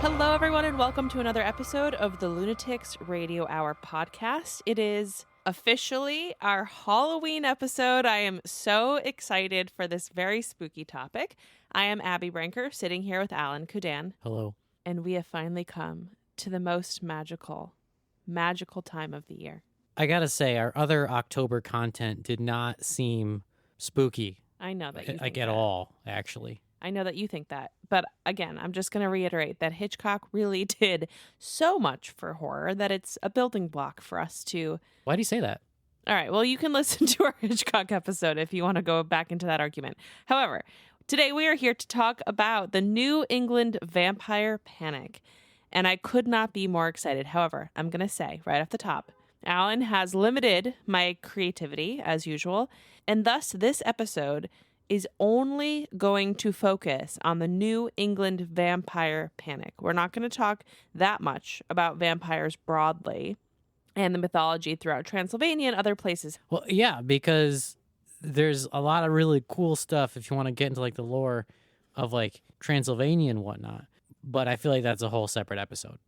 Hello, everyone, and welcome to another episode of the Lunatics Radio Hour podcast. It is officially our Halloween episode. I am so excited for this very spooky topic. I am April Brenker, sitting here with Alan Kudan. Hello. And we have finally come to the most magical time of the year. I gotta say, our other October content did not seem spooky. I know that you think at that. all, actually. I know that you think that. But again, I'm just going to reiterate that Hitchcock really did so much for horror that it's a building block for us to... Why do you say that? All right, well, you can listen to our Hitchcock episode if you want to go back into that argument. However, today we are here to talk about the New England vampire panic. And I could not be more excited. However, I'm going to say right off the top, Alan has limited my creativity as usual. And thus, this episode is only going to focus on the New England vampire panic. We're not going to talk that much about vampires broadly and the mythology throughout Transylvania and other places. Well, yeah, because there's a lot of really cool stuff if you want to get into like the lore of like Transylvania and whatnot. But I feel like that's a whole separate episode.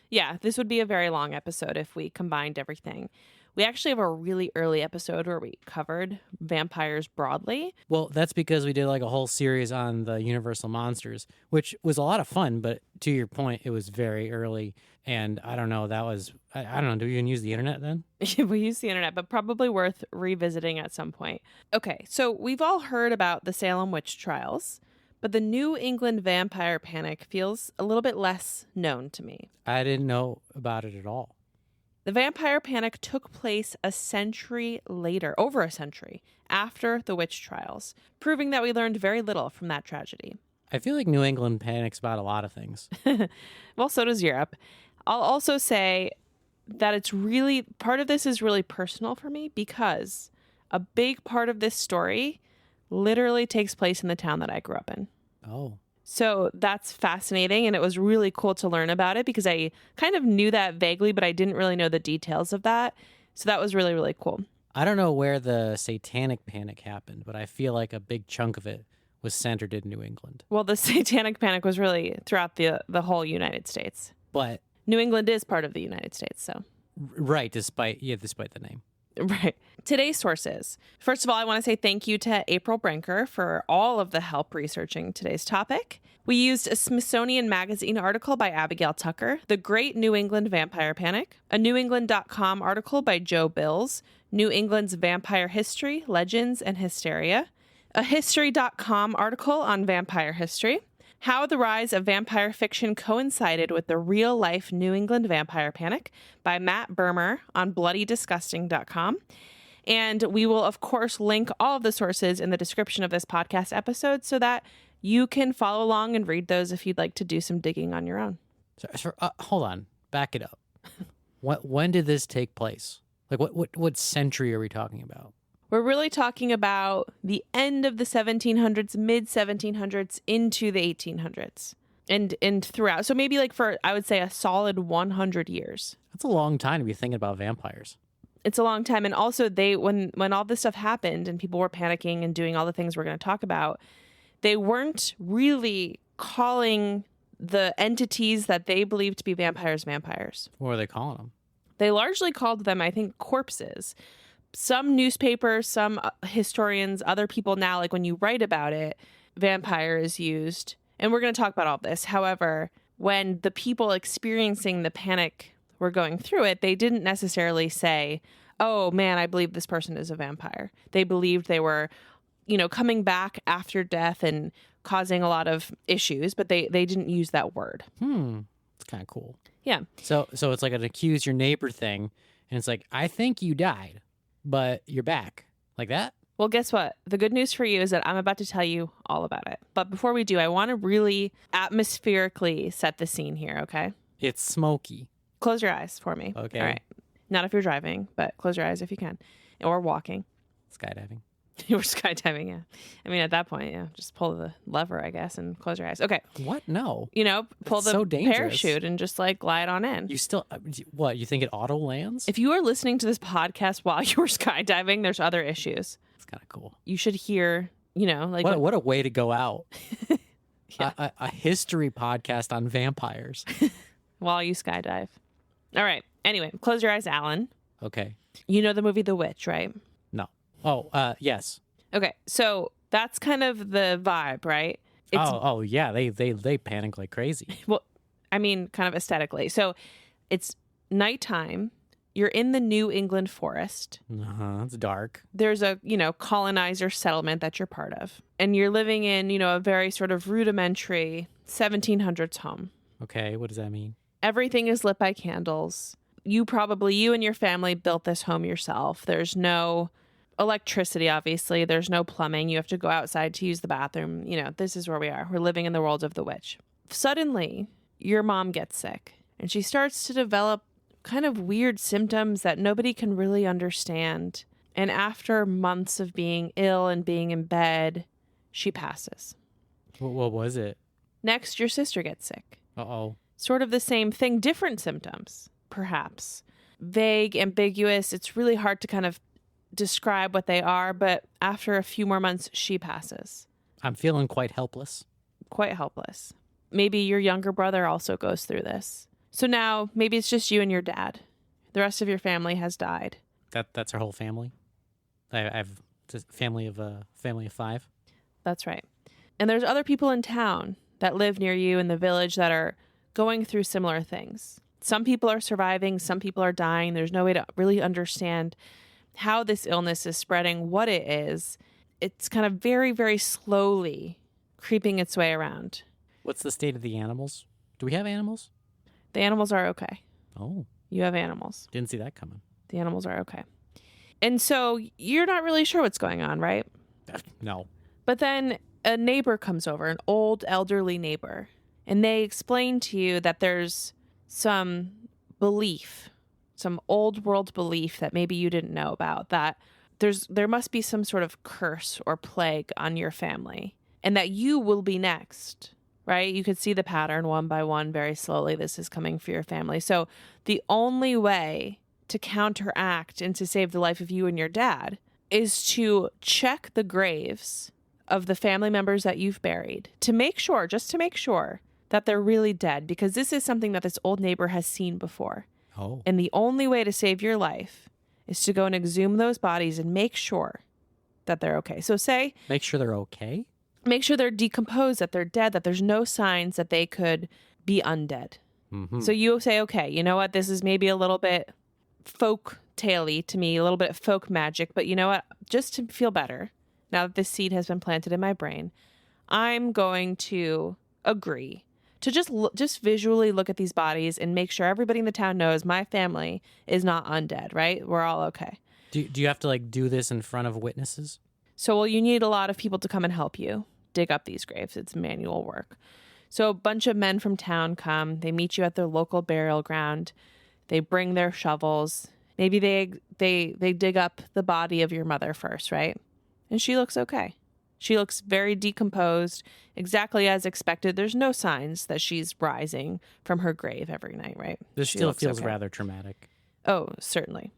Yeah, this would be a very long episode if we combined everything. We actually have a really early episode where we covered vampires broadly. Well, that's because we did like a whole series on the Universal monsters, which was a lot of fun. But to your point, it was very early. And I don't know, I don't know, do you even use the internet then? We use the internet, but probably worth revisiting at some point. Okay, so we've all heard about the Salem witch trials, but the New England vampire panic feels a little bit less known to me. I didn't know about it at all. The vampire panic took place a century later, over a century, after the witch trials, proving that we learned very little from that tragedy. I feel like New England panics about a lot of things. Well, so does Europe. I'll also say that it's really, part of this is really personal for me because a big part of this story literally takes place in the town that I grew up in. Oh. So that's fascinating, and it was really cool to learn about it because I kind of knew that vaguely, but I didn't really know the details of that. So that was really, really cool. I don't know where the satanic panic happened, but I feel like a big chunk of it was centered in New England. Well, the satanic panic was really throughout the whole United States. But New England is part of the United States, so. Right, despite the name. Right. Today's sources. First of all, I want to say thank you to April Brenker for all of the help researching today's topic. We used a Smithsonian Magazine article by Abigail Tucker, The Great New England Vampire Panic, a NewEngland.com article by Joe Bills, New England's Vampire History, Legends, and Hysteria, a History.com article on vampire history, How the Rise of Vampire Fiction Coincided with the Real-Life New England Vampire Panic by Matt Bermer on BloodyDisgusting.com. And we will, of course, link all of the sources in the description of this podcast episode so that you can follow along and read those if you'd like to do some digging on your own. So hold on. Back it up. When did this take place? Like, what century are we talking about? We're really talking about the end of the 1700s, mid-1700s into the 1800s and throughout. So maybe like for, I would say, a solid 100 years. That's a long time to be thinking about vampires. It's a long time. And also when all this stuff happened and people were panicking and doing all the things we're going to talk about, they weren't really calling the entities that they believed to be vampires. What are they calling them? They largely called them, I think, corpses. Some newspapers, some historians, other people now, like when you write about it, vampire is used. And we're going to talk about all this. However, when the people experiencing the panic were going through it, they didn't necessarily say, oh man, I believe this person is a vampire. They believed they were, coming back after death and causing a lot of issues, but they didn't use that word. It's kind of cool. Yeah. So it's like an accuse your neighbor thing. And it's like, I think you died, but you're back. Like that? Well, guess what? The good news for you is that I'm about to tell you all about it. But before we do, I want to really atmospherically set the scene here, okay? It's smoky. Close your eyes for me. Okay. All right. Not if you're driving, but close your eyes if you can. Or walking. Skydiving. You were skydiving, yeah. I mean, at that point, yeah, just pull the lever, I guess, and close your eyes. Okay. What? No. Pull That's the so dangerous. parachute and just like glide on in. You still, what? You think it auto lands? If you are listening to this podcast while you were skydiving, there's other issues. It's kind of cool. You should hear, like What a way to go out. Yeah. A history podcast on vampires. While you skydive. All right. Anyway, close your eyes, Alan. Okay. You know the movie The Witch, right? No. Oh, yes. Okay. So that's kind of the vibe, right? Oh, yeah. They panic like crazy. Well, I mean, kind of aesthetically. So it's nighttime. You're in the New England forest. It's dark. There's a, colonizer settlement that you're part of. And you're living in, a very sort of rudimentary 1700s home. Okay. What does that mean? Everything is lit by candles. You and your family built this home yourself. There's no electricity, obviously. There's no plumbing. You have to go outside to use the bathroom. This is where we are. We're living in the world of the witch. Suddenly, your mom gets sick and she starts to develop kind of weird symptoms that nobody can really understand. And after months of being ill and being in bed, she passes. What was it? Next, your sister gets sick. Uh-oh. Sort of the same thing, different symptoms, perhaps. Vague, ambiguous. It's really hard to kind of describe what they are, but after a few more months, she passes. I'm feeling quite helpless. Quite helpless. Maybe your younger brother also goes through this. So now, maybe it's just you and your dad. The rest of your family has died. That's our whole family? I have a family of 5? That's right. And there's other people in town that live near you in the village that are going through similar things. Some people are surviving, some people are dying. There's no way to really understand how this illness is spreading, what it is. It's kind of very, very slowly creeping its way around. What's the state of the animals? Do we have animals? The animals are okay. Oh. You have animals. Didn't see that coming. The animals are okay. And so you're not really sure what's going on, right? No. But then a neighbor comes over, an old elderly neighbor, and they explain to you that there's some belief, some old world belief that maybe you didn't know about, that there must be some sort of curse or plague on your family and that you will be next, right? You could see the pattern one by one very slowly. This is coming for your family. So the only way to counteract and to save the life of you and your dad is to check the graves of the family members that you've buried to make sure, just to make sure that they're really dead, because this is something that this old neighbor has seen before. Oh. And the only way to save your life is to go and exhume those bodies and make sure that they're okay. So make sure they're okay? Make sure they're decomposed, that they're dead, that there's no signs that they could be undead. Mm-hmm. So you say, okay, you know what? This is maybe a little bit folk tale-y to me, a little bit of folk magic, but you know what? Just to feel better, now that this seed has been planted in my brain, I'm going to agree to just visually look at these bodies and make sure everybody in the town knows my family is not undead, right? We're all okay. Do you have to do this in front of witnesses? So, well, you need a lot of people to come and help you dig up these graves. It's manual work. So a bunch of men from town come. They meet you at their local burial ground. They bring their shovels. Maybe they dig up the body of your mother first, right? And she looks okay. She looks very decomposed, exactly as expected. There's no signs that she's rising from her grave every night, right? This still feels rather traumatic. Oh, certainly.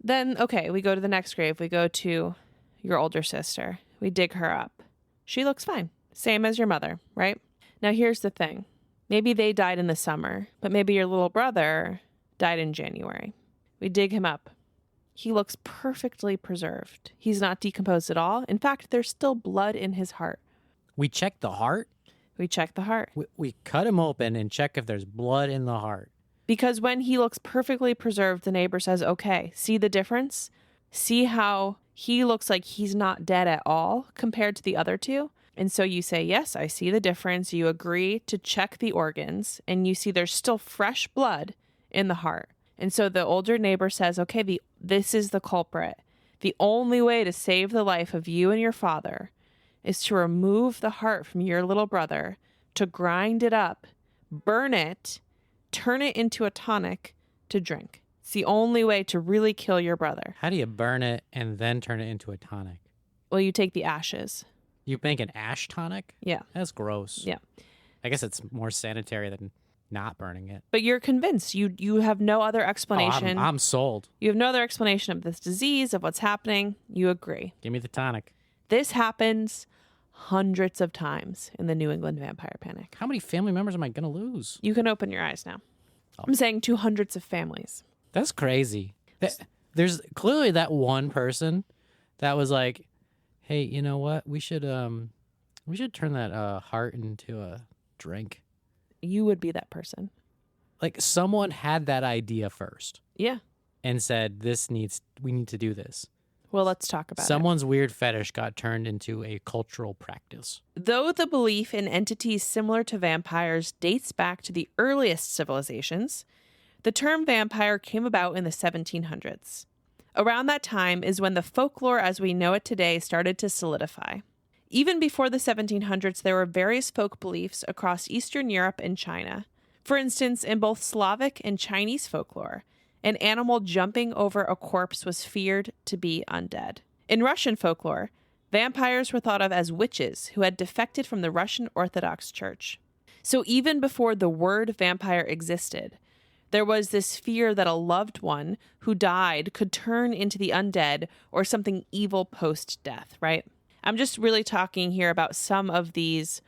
Then, okay, we go to the next grave. We go to your older sister. We dig her up. She looks fine. Same as your mother, right? Now, here's the thing. Maybe they died in the summer, but maybe your little brother died in January. We dig him up. He looks perfectly preserved. He's not decomposed at all. In fact, there's still blood in his heart. We check the heart? We check the heart. We cut him open and check if there's blood in the heart. Because when he looks perfectly preserved, the neighbor says, okay, see the difference? See how he looks like he's not dead at all compared to the other two? And so you say, yes, I see the difference. You agree to check the organs, and you see there's still fresh blood in the heart. And so the older neighbor says, okay, this is the culprit. The only way to save the life of you and your father is to remove the heart from your little brother, to grind it up, burn it, turn it into a tonic to drink. It's the only way to really kill your brother. How do you burn it and then turn it into a tonic? Well, you take the ashes. You make an ash tonic? Yeah. That's gross. Yeah. I guess it's more sanitary than not burning it. But you're convinced. You have no other explanation. I'm sold. You have no other explanation of this disease, of what's happening. You agree. Give me the tonic. This happens hundreds of times in the New England vampire panic. How many family members am I going to lose? You can open your eyes now. I'm saying to hundreds of families. That's crazy. There's clearly that one person that was like, hey, you know what? We should turn that heart into a drink. You would be that person. Like someone had that idea first. Yeah. And said, we need to do this. Well, let's talk about it. Someone's weird fetish got turned into a cultural practice. Though the belief in entities similar to vampires dates back to the earliest civilizations, the term vampire came about in the 1700s. Around that time is when the folklore as we know it today started to solidify. Even before the 1700s, there were various folk beliefs across Eastern Europe and China. For instance, in both Slavic and Chinese folklore, an animal jumping over a corpse was feared to be undead. In Russian folklore, vampires were thought of as witches who had defected from the Russian Orthodox Church. So even before the word vampire existed, there was this fear that a loved one who died could turn into the undead or something evil post-death, right? I'm just really talking here about some of these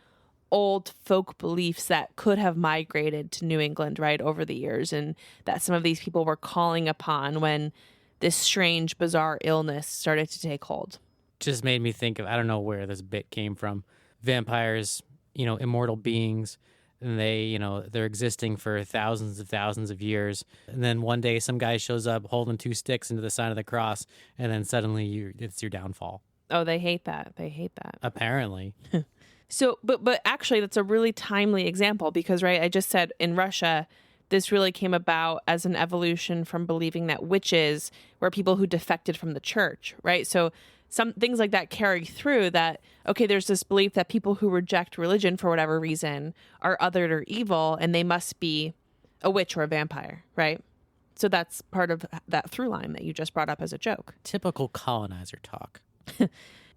old folk beliefs that could have migrated to New England, right, over the years, and that some of these people were calling upon when this strange, bizarre illness started to take hold. Just made me think of, I don't know where this bit came from. Vampires, immortal beings, and they're existing for thousands of years. And then one day some guy shows up holding 2 sticks into the sign of the cross, and then suddenly it's your downfall. Oh, they hate that. They hate that. Apparently. So, but actually, that's a really timely example because, right, I just said in Russia, this really came about as an evolution from believing that witches were people who defected from the church, right? So some things like that carry through that, okay, there's this belief that people who reject religion for whatever reason are othered or evil, and they must be a witch or a vampire, right? So that's part of that through line that you just brought up as a joke. Typical colonizer talk.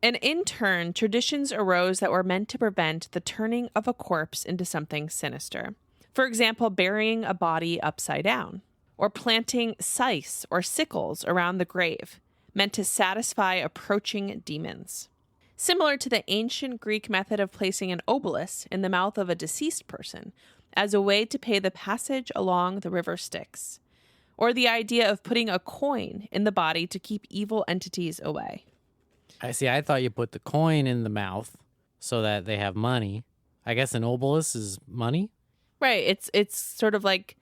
And in turn, traditions arose that were meant to prevent the turning of a corpse into something sinister. For example, burying a body upside down, or planting scythes or sickles around the grave, meant to satisfy approaching demons. Similar to the ancient Greek method of placing an obelisk in the mouth of a deceased person as a way to pay the passage along the river Styx, or the idea of putting a coin in the body to keep evil entities away. I see. I thought you put the coin in the mouth so that they have money. I guess an obelisk is money. Right. It's sort of like,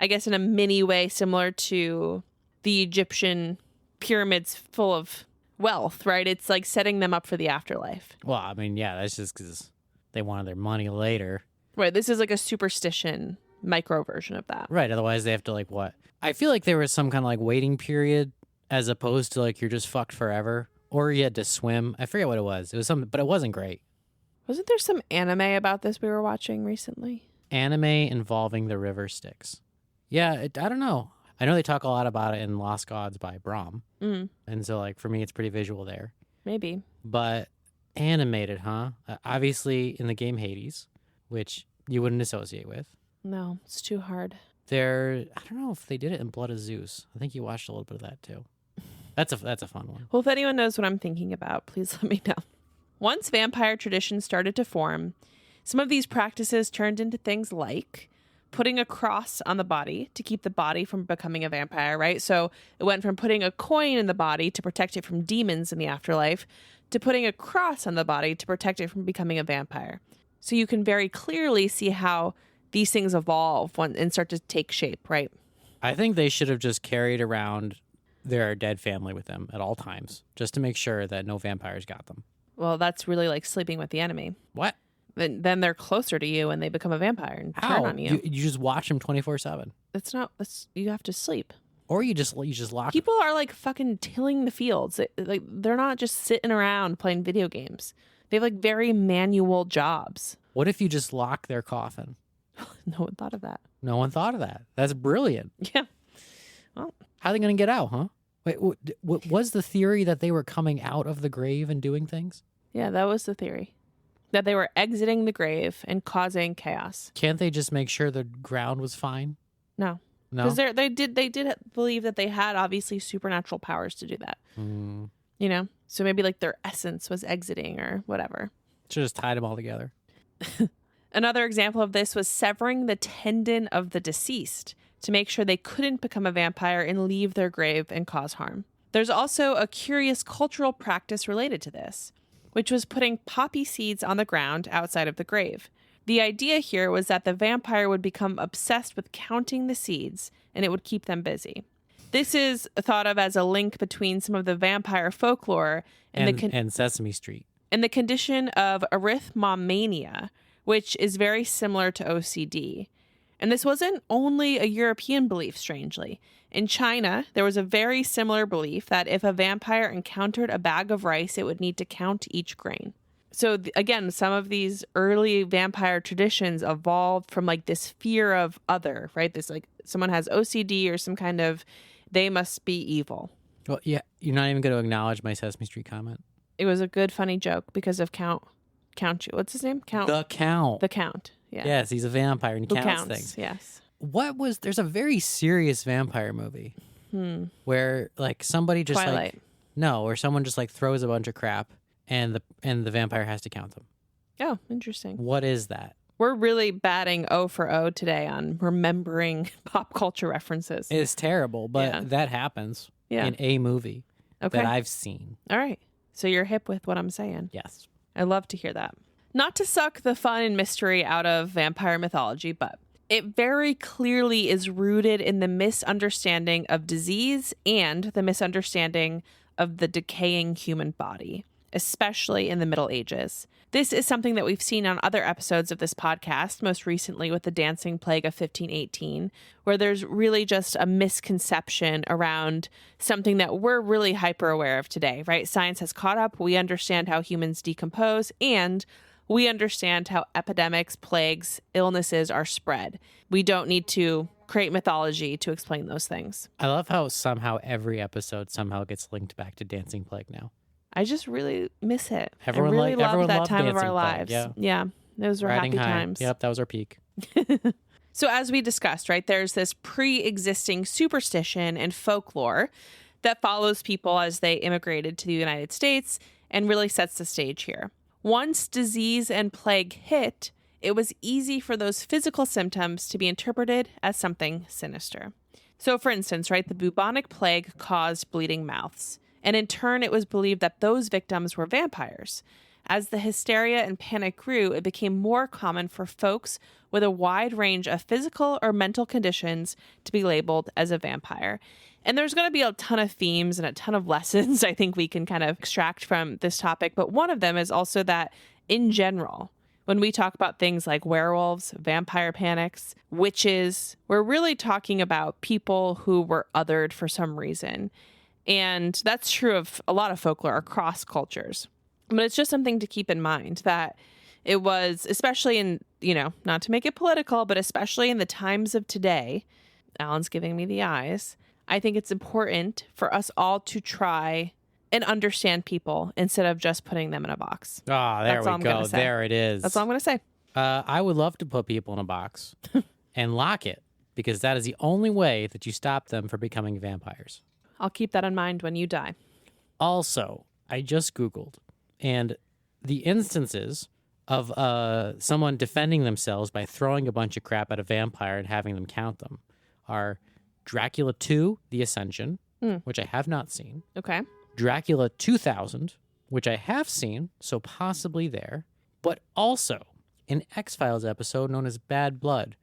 I guess in a mini way, similar to the Egyptian pyramids full of wealth, right? It's like setting them up for the afterlife. Well, I mean, yeah, that's just because they wanted their money later. Right. This is like a superstition micro version of that. Right. Otherwise, they have to what? I feel like there was some kind of waiting period as opposed to you're just fucked forever. Or you had to swim. I forget what it was. It was something, but it wasn't great. Wasn't there some anime about this we were watching recently? Anime involving the river Styx. Yeah, I don't know. I know they talk a lot about it in Lost Gods by Bram. Mm. And so, for me, it's pretty visual there. Maybe. But animated, huh? Obviously, in the game Hades, which you wouldn't associate with. No, it's too hard. I don't know if they did it in Blood of Zeus. I think you watched a little bit of that, too. That's a fun one. Well, if anyone knows what I'm thinking about, please let me know. Once vampire traditions started to form, some of these practices turned into things like putting a cross on the body to keep the body from becoming a vampire, right? So it went from putting a coin in the body to protect it from demons in the afterlife to putting a cross on the body to protect it from becoming a vampire. So you can very clearly see how these things evolve and start to take shape, right? I think they should have just carried around their dead family with them at all times, just to make sure that no vampires got them. Well, that's really like sleeping with the enemy. What? Then they're closer to you and they become a vampire and turn on you. You just watch them 24/7. You have to sleep. Or you just lock People are fucking tilling the fields. They're not just sitting around playing video games. They have very manual jobs. What if you just lock their coffin? No one thought of that. No one thought of that. That's brilliant. Yeah. Well, how are they going to get out, huh? Wait, what was the theory that they were coming out of the grave and doing things? Yeah, that was the theory. That they were exiting the grave and causing chaos. Can't they just make sure the ground was fine? No. No? Because they did believe that they had obviously supernatural powers to do that. Mm. So maybe their essence was exiting or whatever. Should have just tied them all together. Another example of this was severing the tendon of the deceased to make sure they couldn't become a vampire and leave their grave and cause harm. There's also a curious cultural practice related to this, which was putting poppy seeds on the ground outside of the grave. The idea here was that the vampire would become obsessed with counting the seeds, and it would keep them busy. This is thought of as a link between some of the vampire folklore and Sesame Street. And the condition of erythmomania, which is very similar to OCD. And this wasn't only a European belief, strangely. In China, there was a very similar belief that if a vampire encountered a bag of rice, it would need to count each grain. So again, some of these early vampire traditions evolved from like this fear of other, right? This like someone has OCD or some kind of, they must be evil. Well, yeah, you're not even going to acknowledge my Sesame Street comment. It was a good, funny joke because of Count. What's his name? Count. The Count. The Count. Yeah. Yes, he's a vampire and he Who counts counts things. Yes. There's a very serious vampire movie where like somebody just Twilight. or someone just like throws a bunch of crap and the vampire has to count them. Oh, interesting. What is that? We're really batting O for O today on remembering pop culture references. It's terrible, but that happens in a movie that I've seen. All right. So you're hip with what I'm saying. Yes. I love to hear that. Not to suck the fun and mystery out of vampire mythology, but it very clearly is rooted in the misunderstanding of disease and the misunderstanding of the decaying human body, especially in the Middle Ages. This is something that we've seen on other episodes of this podcast, most recently with the Dancing Plague of 1518, where there's really just a misconception around something that we're really hyper aware of today, right? Science has caught up. We understand how humans decompose, and we understand how epidemics, plagues, illnesses are spread. We don't need to create mythology to explain those things. I love how somehow every episode somehow gets linked back to Dancing Plague now. I just really miss it. Everyone I really loved that loved time of Dancing our Plague, lives. Yeah. Those were Riding happy high. times. Yep, that was our peak. So as we discussed, right, there's this pre-existing superstition and folklore that follows people as they immigrated to the United States and really sets the stage here. Once disease and plague hit, it was easy for those physical symptoms to be interpreted as something sinister. So for instance, right, the bubonic plague caused bleeding mouths. And in turn, it was believed that those victims were vampires. As the hysteria and panic grew, it became more common for folks with a wide range of physical or mental conditions to be labeled as a vampire. And there's going to be a ton of themes and a ton of lessons I think we can kind of extract from this topic. But one of them is also that in general, when we talk about things like werewolves, vampire panics, witches, we're really talking about people who were othered for some reason. And that's true of a lot of folklore across cultures. But it's just something to keep in mind that it was, especially in, not to make it political, but especially in the times of today, Alan's giving me the eyes. I think it's important for us all to try and understand people instead of just putting them in a box. Ah, there we go. There it is. That's all I'm going to say. I would love to put people in a box and lock it because that is the only way that you stop them from becoming vampires. I'll keep that in mind when you die. Also, I just Googled, and the instances of someone defending themselves by throwing a bunch of crap at a vampire and having them count them are Dracula 2, The Ascension, which I have not seen. Okay. Dracula 2000, which I have seen, so possibly there. But also an X-Files episode known as Bad Blood,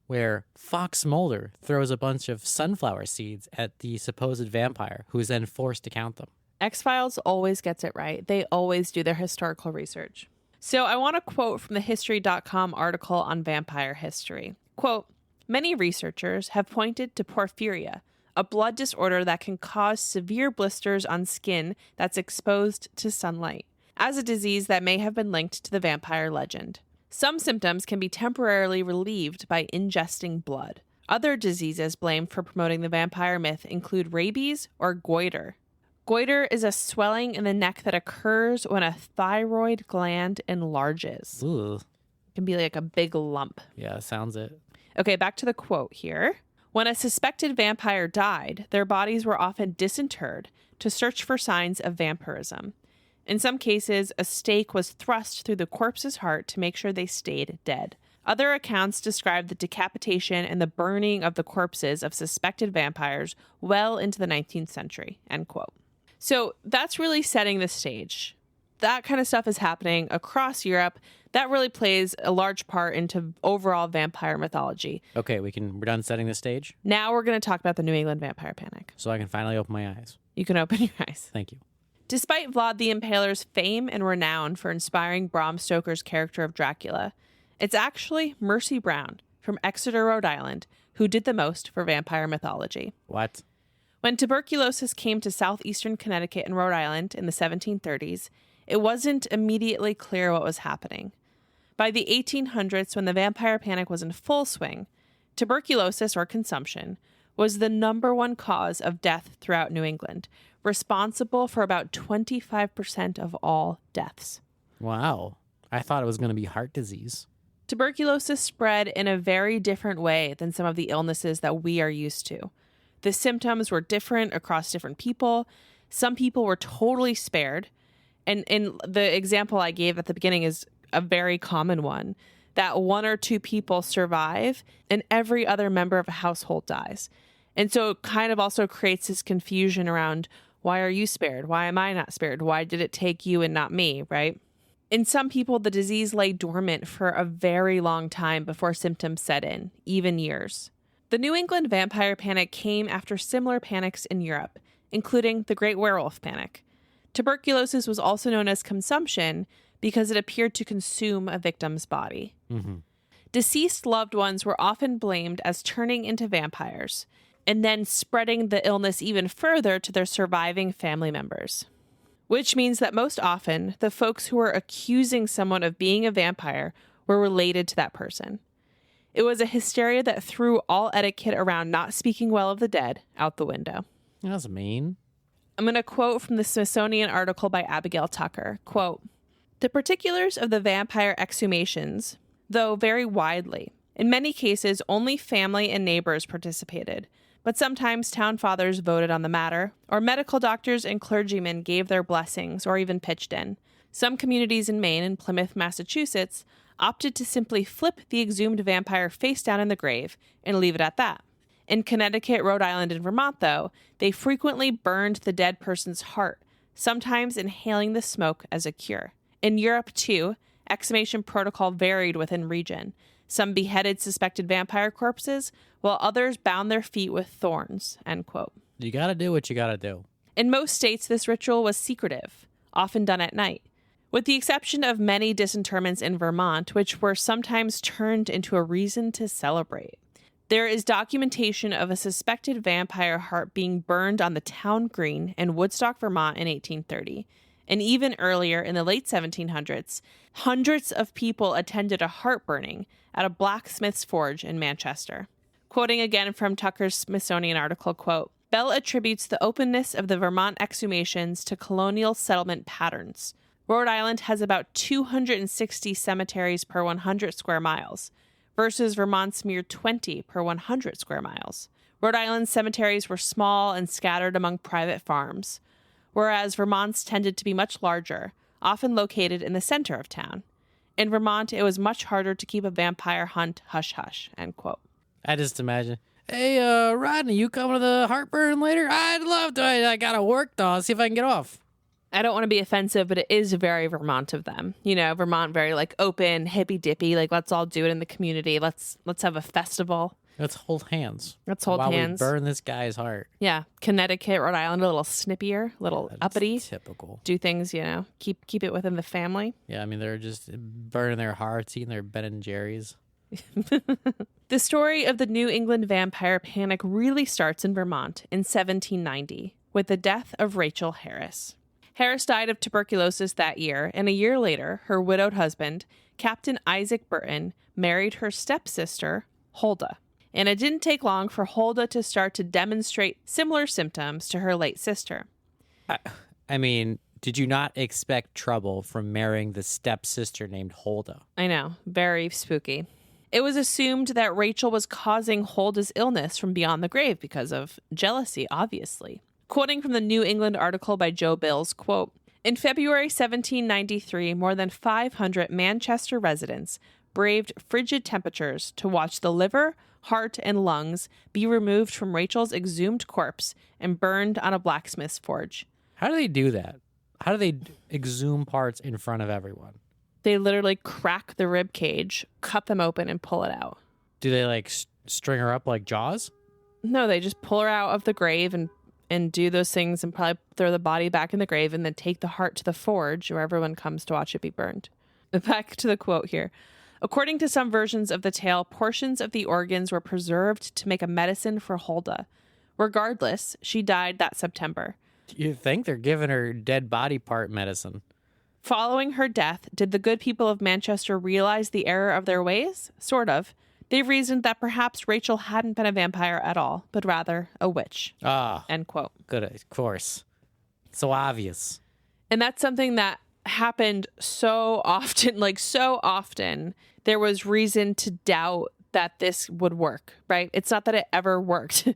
where Fox Mulder throws a bunch of sunflower seeds at the supposed vampire, who is then forced to count them. X-Files always gets it right. They always do their historical research. So I want to quote from the History.com article on vampire history. Quote, "Many researchers have pointed to porphyria, a blood disorder that can cause severe blisters on skin that's exposed to sunlight, as a disease that may have been linked to the vampire legend. Some symptoms can be temporarily relieved by ingesting blood. Other diseases blamed for promoting the vampire myth include rabies or goiter. Goiter is a swelling in the neck that occurs when a thyroid gland enlarges. Ooh. It can be like a big lump." Yeah, sounds it. Okay, back to the quote here. "When a suspected vampire died, their bodies were often disinterred to search for signs of vampirism. In some cases, a stake was thrust through the corpse's heart to make sure they stayed dead. Other accounts describe the decapitation and the burning of the corpses of suspected vampires well into the 19th century, end quote. So that's really setting the stage. That kind of stuff is happening across Europe. That really plays a large part into overall vampire mythology. Okay, we're done setting the stage. Now we're going to talk about the New England vampire panic. So I can finally open my eyes. You can open your eyes. Thank you. Despite Vlad the Impaler's fame and renown for inspiring Bram Stoker's character of Dracula, it's actually Mercy Brown from Exeter, Rhode Island, who did the most for vampire mythology. What? When tuberculosis came to southeastern Connecticut and Rhode Island in the 1730s, it wasn't immediately clear what was happening. By the 1800s, when the vampire panic was in full swing, tuberculosis, or consumption, was the number one cause of death throughout New England, responsible for about 25% of all deaths. Wow. I thought it was going to be heart disease. Tuberculosis spread in a very different way than some of the illnesses that we are used to. The symptoms were different across different people. Some people were totally spared. And the example I gave at the beginning is a very common one, that one or two people survive and every other member of a household dies. And so it kind of also creates this confusion around, why are you spared? Why am I not spared? Why did it take you and not me, right? In some people, the disease lay dormant for a very long time before symptoms set in, even years. The New England vampire panic came after similar panics in Europe, including the Great Werewolf Panic. Tuberculosis was also known as consumption because it appeared to consume a victim's body. Mm-hmm. Deceased loved ones were often blamed as turning into vampires and then spreading the illness even further to their surviving family members. Which means that most often, the folks who were accusing someone of being a vampire were related to that person. It was a hysteria that threw all etiquette around not speaking well of the dead out the window. That's mean. I'm going to quote from the Smithsonian article by Abigail Tucker. Quote, "The particulars of the vampire exhumations, though very widely. In many cases, only family and neighbors participated, but sometimes town fathers voted on the matter, or medical doctors and clergymen gave their blessings or even pitched in. Some communities in Maine and Plymouth, Massachusetts, opted to simply flip the exhumed vampire face down in the grave and leave it at that. In Connecticut, Rhode Island, and Vermont, though, they frequently burned the dead person's heart, sometimes inhaling the smoke as a cure. In Europe, too, exhumation protocol varied within region. Some beheaded suspected vampire corpses, while others bound their feet with thorns," end quote. You got to do what you got to do. In most states, this ritual was secretive, often done at night, with the exception of many disinterments in Vermont, which were sometimes turned into a reason to celebrate. There is documentation of a suspected vampire heart being burned on the town green in Woodstock, Vermont in 1830. And even earlier, in the late 1700s, hundreds of people attended a heart burning at a blacksmith's forge in Manchester. Quoting again from Tucker's Smithsonian article, quote, "Bell attributes the openness of the Vermont exhumations to colonial settlement patterns. Rhode Island has about 260 cemeteries per 100 square miles, versus Vermont's mere 20 per 100 square miles. Rhode Island's cemeteries were small and scattered among private farms, whereas Vermont's tended to be much larger, often located in the center of town. In Vermont, it was much harder to keep a vampire hunt hush-hush," end quote. I just imagine, hey, Rodney, you coming to the heartburn later? I'd love to. I got to work, though. I'll see if I can get off. I don't want to be offensive, but it is very Vermont of them. You know, Vermont, very like open, hippy-dippy, like let's all do it in the community. Let's have a festival. Let's hold hands. Let's hold while hands. We burn this guy's heart. Yeah. Connecticut, Rhode Island, a little snippier, a little uppity. Typical. Do things, you know, keep it within the family. Yeah, I mean, they're just burning their hearts, eating their Ben and Jerry's. The story of the New England vampire panic really starts in Vermont in 1790 with the death of Rachel Harris. Harris died of tuberculosis that year, and a year later, her widowed husband, Captain Isaac Burton, married her stepsister, Huldah. And it didn't take long for Huldah to start to demonstrate similar symptoms to her late sister. I mean, did you not expect trouble from marrying the stepsister named Huldah? I know, very spooky. It was assumed that Rachel was causing Huldah's illness from beyond the grave because of jealousy, obviously. Quoting from the New England article by Joe Bills, quote, In February 1793, more than 500 Manchester residents braved frigid temperatures to watch the liver, heart, and lungs be removed from Rachel's exhumed corpse and burned on a blacksmith's forge. How do they do that? How do they exhume parts in front of everyone? They literally crack the rib cage, cut them open, and pull it out. Do they like string her up like Jaws? No, they just pull her out of the grave and do those things and probably throw the body back in the grave and then take the heart to the forge where everyone comes to watch it be burned. Back to the quote here. According to some versions of the tale, portions of the organs were preserved to make a medicine for Huldah. Regardless, she died that September. You think they're giving her dead body part medicine? Following her death, did the good people of Manchester realize the error of their ways? Sort of. They reasoned that perhaps Rachel hadn't been a vampire at all, but rather a witch. Ah, End quote. good, of course. So obvious. And that's something that happened so often, there was reason to doubt that this would work, right? It's not that it ever worked.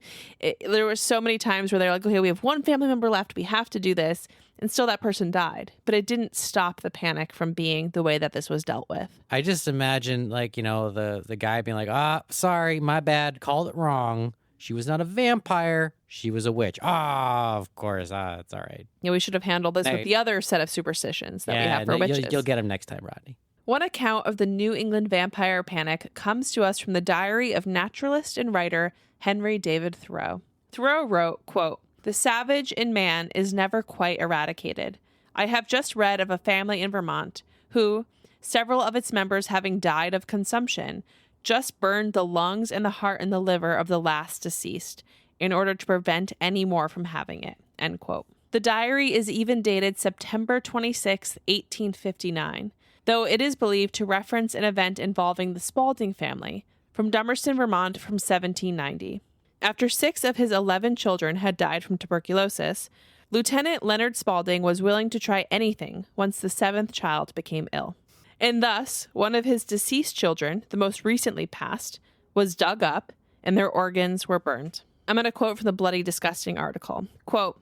There were so many times where they're like, okay, we have one family member left. We have to do this. And still that person died. But it didn't stop the panic from being the way that this was dealt with. I just imagine, the guy being like, sorry, my bad, called it wrong. She was not a vampire. She was a witch. Of course. It's all right. Yeah, we should have handled this with the other set of superstitions that we have for witches. You'll get him next time, Rodney. One account of the New England vampire panic comes to us from the diary of naturalist and writer Henry David Thoreau. Thoreau wrote, quote, "The savage in man is never quite eradicated. I have just read of a family in Vermont who, several of its members having died of consumption, just burned the lungs and the heart and the liver of the last deceased in order to prevent any more from having it." End quote. The diary is even dated September 26, 1859, though it is believed to reference an event involving the Spaulding family from Dummerston, Vermont from 1790. After 6 of his 11 children had died from tuberculosis, Lieutenant Leonard Spaulding was willing to try anything once the 7th child became ill. And thus, one of his deceased children, the most recently passed, was dug up and their organs were burned. I'm going to quote from the Bloody Disgusting article. Quote,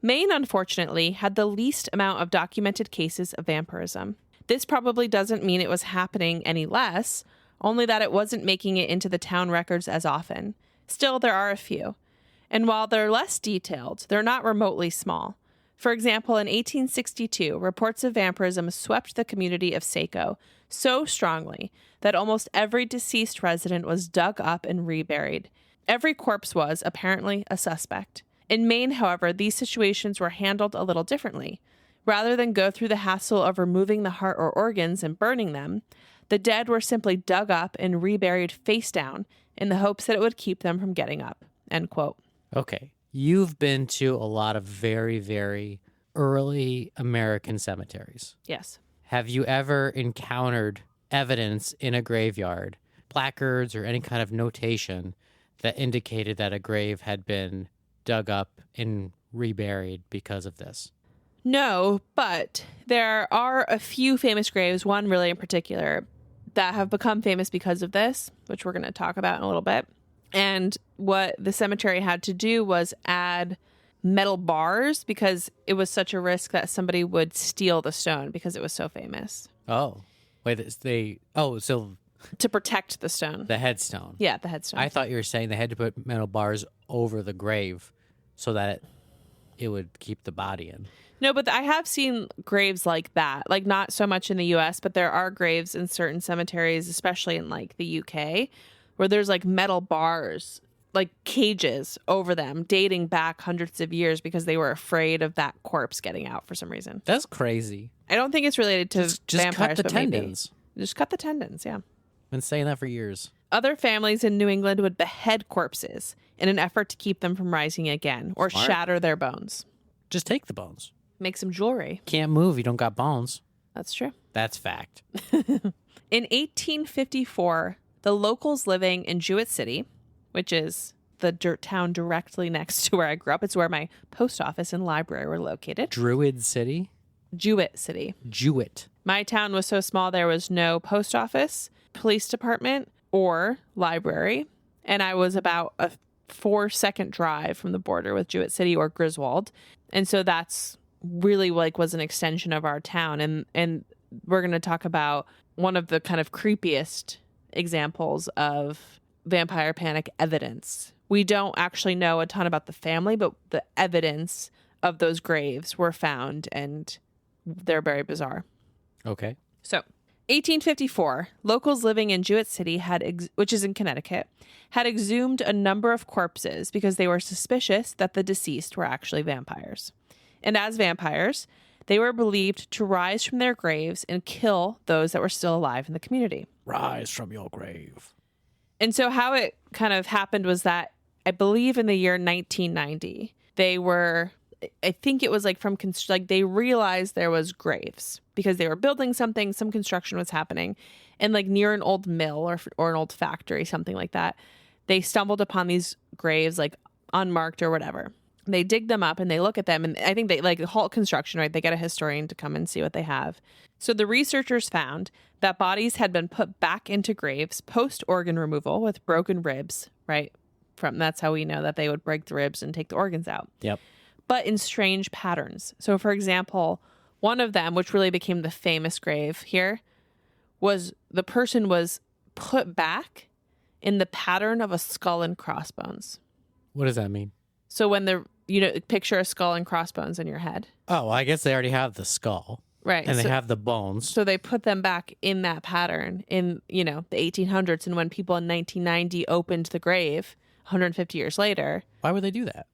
"Maine, unfortunately, had the least amount of documented cases of vampirism. This probably doesn't mean it was happening any less, only that it wasn't making it into the town records as often. Still, there are a few. And while they're less detailed, they're not remotely small. For example, in 1862, reports of vampirism swept the community of Saco so strongly that almost every deceased resident was dug up and reburied. Every corpse was, apparently, a suspect. In Maine, however, these situations were handled a little differently. Rather than go through the hassle of removing the heart or organs and burning them, the dead were simply dug up and reburied face down in the hopes that it would keep them from getting up." End quote. Okay. You've been to a lot of very, very early American cemeteries. Yes. Have you ever encountered evidence in a graveyard, placards or any kind of notation that indicated that a grave had been dug up and reburied because of this? No, but there are a few famous graves, one really in particular, that have become famous because of this, which we're going to talk about in a little bit. And what the cemetery had to do was add metal bars because it was such a risk that somebody would steal the stone because it was so famous. Oh, wait, so To protect the stone. the headstone. Yeah, the headstone. I thought you were saying they had to put metal bars over the grave so that it would keep the body in. No, but I have seen graves like that, like not so much in the US, but there are graves in certain cemeteries, especially in like the UK, where there's like metal bars, like cages over them dating back hundreds of years because they were afraid of that corpse getting out for some reason. That's crazy. I don't think it's related to Just vampires, cut the but maybe. tendons. Just cut the tendons, yeah. Been saying that for years. Other families in New England would behead corpses in an effort to keep them from rising again or Smart. shatter their bones. Just take the bones. Make some jewelry. Can't move. You don't got bones. That's true. That's fact. In 1854, the locals living in Jewett City, which is the town directly next to where I grew up, it's where my post office and library were located. Druid City? Jewett City. Jewett. My town was so small there was no post office, police department, or library. And I was about a 4-second drive from the border with Jewett City or Griswold. And so that's really like was an extension of our town. And we're going to talk about one of the kind of creepiest examples of vampire panic evidence. We don't actually know a ton about the family, but the evidence of those graves were found, and they're very bizarre. Okay. So, 1854, locals living in Jewett City which is in Connecticut, had exhumed a number of corpses because they were suspicious that the deceased were actually vampires. And as vampires, they were believed to rise from their graves and kill those that were still alive in the community. Rise from your grave. And so how it kind of happened was that I believe in the year 1990, they were, I think it was like they realized there was graves because they were building something, some construction was happening, and like near an old mill or an old factory, something like that. They stumbled upon these graves like unmarked or whatever. They dig them up and they look at them, and I think they like halt construction, right? They get a historian to come and see what they have. So the researchers found that bodies had been put back into graves post organ removal with broken ribs, right? That's how we know that they would break the ribs and take the organs out. Yep. But in strange patterns. So for example, one of them, which really became the famous grave here, was the person was put back in the pattern of a skull and crossbones. What does that mean? So when picture a skull and crossbones in your head. Oh, well, I guess they already have the skull. Right. And they have the bones. So they put them back in that pattern in, the 1800s. And when people in 1990 opened the grave 150 years later. Why would they do that?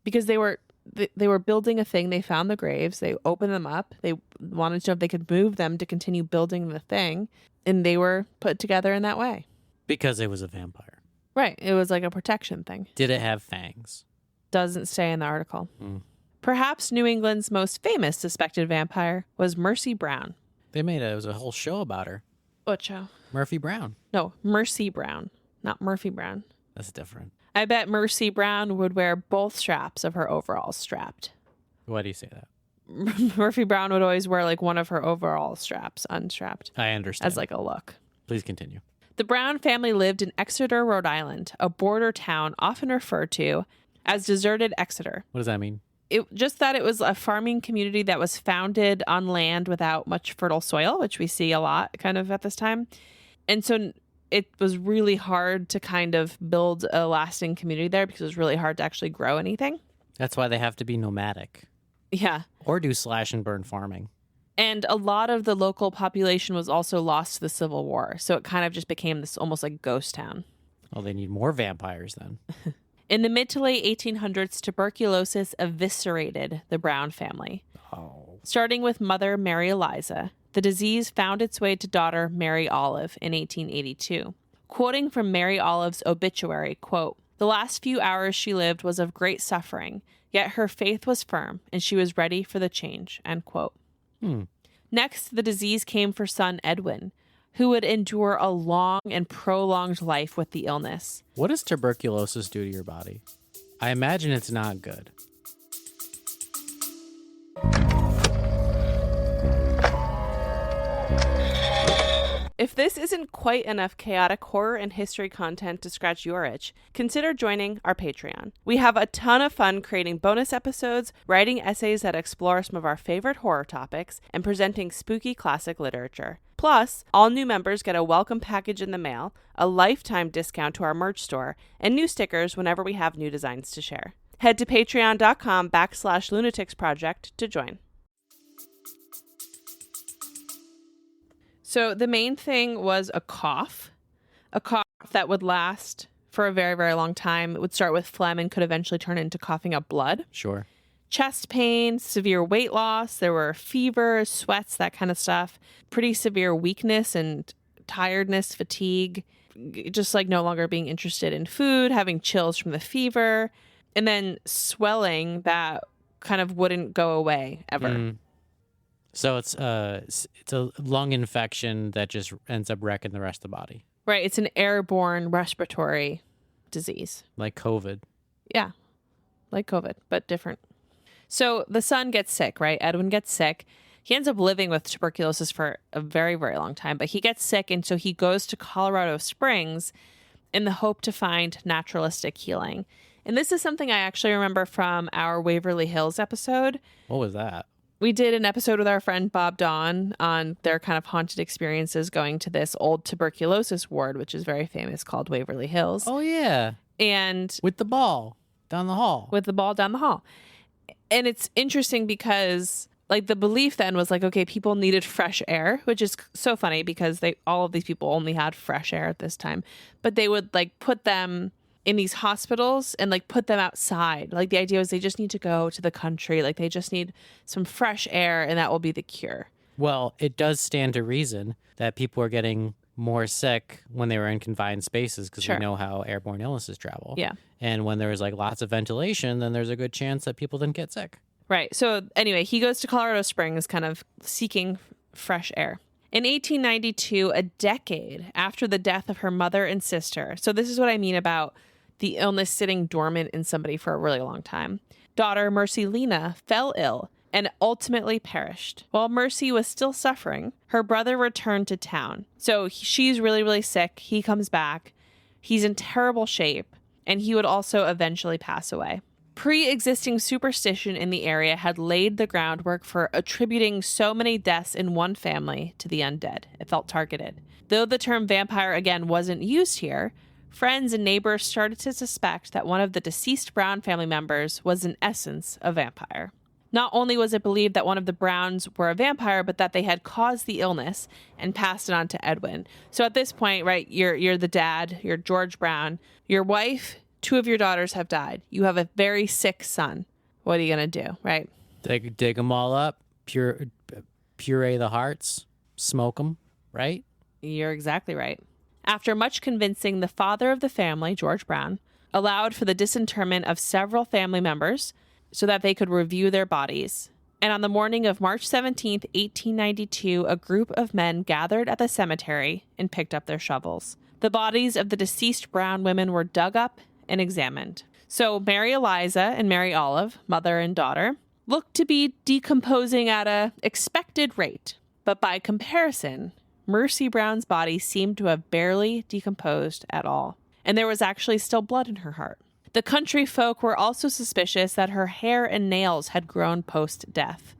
Because they were building a thing. They found the graves. They opened them up. They wanted to know if they could move them to continue building the thing. And they were put together in that way. Because it was a vampire. Right. It was like a protection thing. Did it have fangs? Doesn't say in the article. Perhaps New England's most famous suspected vampire was Mercy Brown. It was a whole show about her. What show? Murphy Brown. No, Mercy Brown, not Murphy Brown. That's different. I bet Mercy Brown would wear both straps of her overalls strapped. Why do you say that? Murphy Brown would always wear like one of her overall straps unstrapped. I understand. As like a look. Please continue. The Brown family lived in Exeter, Rhode Island, a border town often referred to as deserted Exeter. What does that mean? It was a farming community that was founded on land without much fertile soil, which we see a lot kind of at this time. And so it was really hard to kind of build a lasting community there because it was really hard to actually grow anything. That's why they have to be nomadic. Yeah. Or do slash and burn farming. And a lot of the local population was also lost to the Civil War. So it kind of just became this almost like ghost town. Well, they need more vampires then. In the mid to late 1800s, tuberculosis eviscerated the Brown family. Oh. Starting with mother Mary Eliza, the disease found its way to daughter Mary Olive in 1882. Quoting from Mary Olive's obituary, quote, "The last few hours she lived was of great suffering, yet her faith was firm and she was ready for the change," end quote. Next, the disease came for son Edwin, who would endure a long and prolonged life with the illness. What does tuberculosis do to your body? I imagine it's not good. If this isn't quite enough chaotic horror and history content to scratch your itch, consider joining our Patreon. We have a ton of fun creating bonus episodes, writing essays that explore some of our favorite horror topics, and presenting spooky classic literature. Plus, all new members get a welcome package in the mail, a lifetime discount to our merch store, and new stickers whenever we have new designs to share. Head to patreon.com/lunaticsproject to join. So the main thing was a cough that would last for a very, very long time. It would start with phlegm and could eventually turn into coughing up blood. Sure. Chest pain, severe weight loss. There were fevers, sweats, that kind of stuff. Pretty severe weakness and tiredness, fatigue. Just like no longer being interested in food, having chills from the fever. And then swelling that kind of wouldn't go away ever. So it's a lung infection that just ends up wrecking the rest of the body. Right. It's an airborne respiratory disease. Like COVID. Yeah. Like COVID, but different. So the son gets sick, right? Edwin gets sick. He ends up living with tuberculosis for a very, very long time, but he gets sick. And so he goes to Colorado Springs in the hope to find naturalistic healing. And this is something I actually remember from our Waverly Hills episode. What was that? We did an episode with our friend Bob Dawn on their kind of haunted experiences going to this old tuberculosis ward, which is very famous, called Waverly Hills. Oh, yeah. And With the ball down the hall. with the ball down the hall. And it's interesting because like the belief then was like, okay, people needed fresh air, which is so funny because all of these people only had fresh air at this time, but they would like put them in these hospitals and like put them outside. Like the idea was they just need to go to the country. Like they just need some fresh air and that will be the cure. Well, it does stand to reason that people are getting more sick when they were in confined spaces because Sure. we know how airborne illnesses travel. Yeah. And when there was like lots of ventilation, then there's a good chance that people didn't get sick. Right. So anyway, he goes to Colorado Springs kind of seeking fresh air. In 1892, a decade after the death of her mother and sister. So this is what I mean about the illness sitting dormant in somebody for a really long time. Daughter Mercy Lena fell ill and ultimately perished. While Mercy was still suffering, her brother returned to town. So she's really, really sick. He comes back. He's in terrible shape, and he would also eventually pass away. Pre-existing superstition in the area had laid the groundwork for attributing so many deaths in one family to the undead. It felt targeted. Though the term vampire, again, wasn't used here, friends and neighbors started to suspect that one of the deceased Brown family members was in essence a vampire. Not only was it believed that one of the Browns were a vampire, but that they had caused the illness and passed it on to Edwin. So at this point, right, you're the dad, you're George Brown, your wife, 2 of your daughters have died. You have a very sick son. What are you going to do, right? Dig them all up, puree the hearts, smoke them, right? You're exactly right. After much convincing, the father of the family, George Brown, allowed for the disinterment of several family members so that they could review their bodies. And on the morning of March 17th, 1892, a group of men gathered at the cemetery and picked up their shovels. The bodies of the deceased Brown women were dug up and examined. So Mary Eliza and Mary Olive, mother and daughter, looked to be decomposing at a expected rate. But by comparison, Mercy Brown's body seemed to have barely decomposed at all, and there was actually still blood in her heart. The country folk were also suspicious that her hair and nails had grown post-death.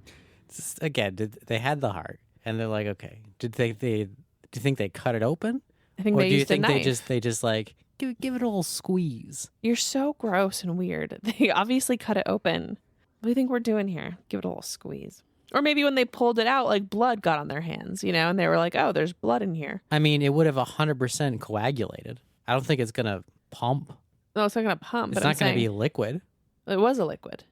Again, they had the heart, and they're like, okay, do you think they cut it open? I think Or they do you used a think knife. they just like give it a little squeeze? You're so gross and weird. They obviously cut it open. What do you think we're doing here? Give it a little squeeze. Or maybe when they pulled it out, like blood got on their hands, and they were like, oh, there's blood in here. I mean, it would have 100% coagulated. I don't think it's gonna pump. No, it's not going to pump. It's but not going to be liquid. It was a liquid.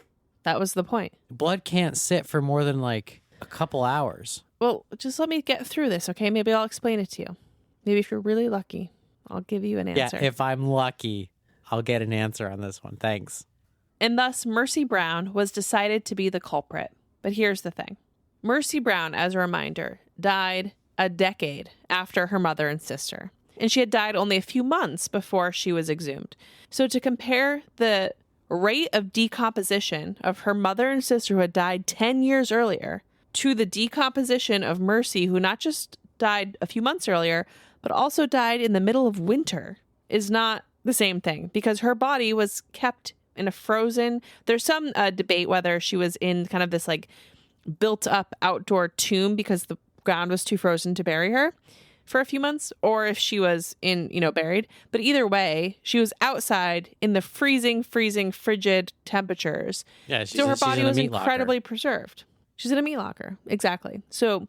That was the point. Blood can't sit for more than like a couple hours. Well, just let me get through this, okay? Maybe I'll explain it to you. Maybe if you're really lucky, I'll give you an answer. Yeah, if I'm lucky, I'll get an answer on this one. Thanks. And thus, Mercy Brown was decided to be the culprit. But here's the thing. Mercy Brown, as a reminder, died a decade after her mother and sister. And she had died only a few months before she was exhumed. So to compare the rate of decomposition of her mother and sister who had died 10 years earlier to the decomposition of Mercy, who not just died a few months earlier, but also died in the middle of winter, is not the same thing because her body was kept in a frozen. There's some debate whether she was in kind of this like built up outdoor tomb because the ground was too frozen to bury her for a few months, or if she was buried. But either way, she was outside in the freezing, frigid temperatures. Yeah, so her body was incredibly incredibly preserved. She's in a meat locker. Exactly. So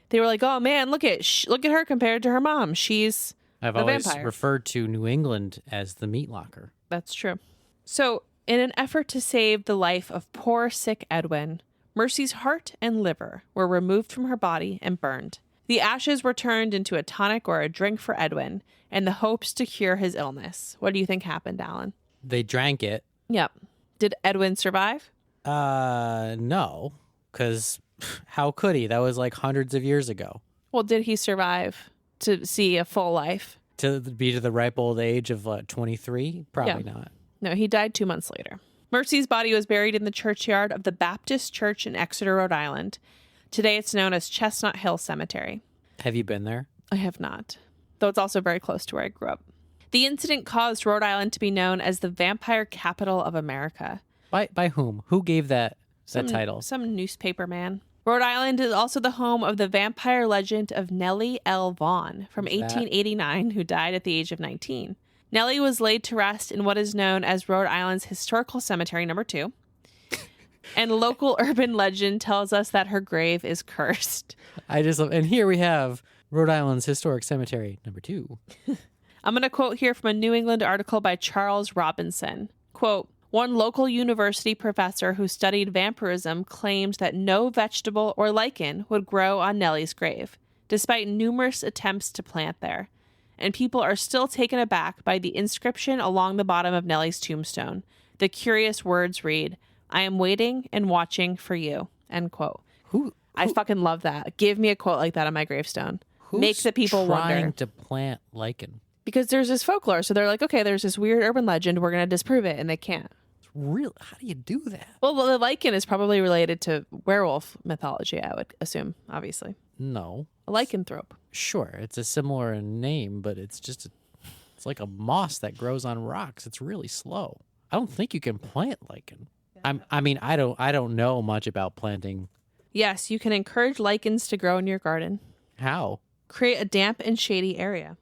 they were like, oh man, look at her compared to her mom. She's I've a always vampire. referred to New England as the meat locker. That's true. So in an effort to save the life of poor sick Edwin, Mercy's heart and liver were removed from her body and burned. The ashes were turned into a tonic or a drink for Edwin in the hopes to cure his illness. What do you think happened, Alan? They drank it. Yep. Did Edwin survive? No, because how could he? That was like hundreds of years ago. Well, did he survive to see a full life? To be to the ripe old age of 23? Probably not. No, he died 2 months later. Mercy's body was buried in the churchyard of the Baptist Church in Exeter, Rhode Island. Today it's known as Chestnut Hill Cemetery. Have you been there? I have not, though it's also very close to where I grew up. The incident caused Rhode Island to be known as the vampire capital of America. By whom? Who gave that that title. Some newspaper man. Rhode Island is also the home of the vampire legend of Nellie L. Vaughn from 1889, who died at the age of 19. Nellie was laid to rest in what is known as Rhode Island's Historical Cemetery No. 2. And local urban legend tells us that her grave is cursed. And here we have Rhode Island's Historic Cemetery No. 2. I'm going to quote here from a New England article by Charles Robinson. Quote, one local university professor who studied vampirism claimed that no vegetable or lichen would grow on Nellie's grave, despite numerous attempts to plant there. And people are still taken aback by the inscription along the bottom of Nellie's tombstone. The curious words read, I am waiting and watching for you, end quote. I fucking love that. Give me a quote like that on my gravestone. Make the people wonder. Who's trying to plant lichen? Because there's this folklore. So they're like, okay, there's this weird urban legend. We're going to disprove it. And they can't. Real? How do you do that? Well, the lichen is probably related to werewolf mythology, I would assume, obviously. No. A lycanthrope. Sure. It's a similar name, but it's it's like a moss that grows on rocks. It's really slow. I don't think you can plant lichen. I don't know much about planting. Yes, you can encourage lichens to grow in your garden. How? Create a damp and shady area.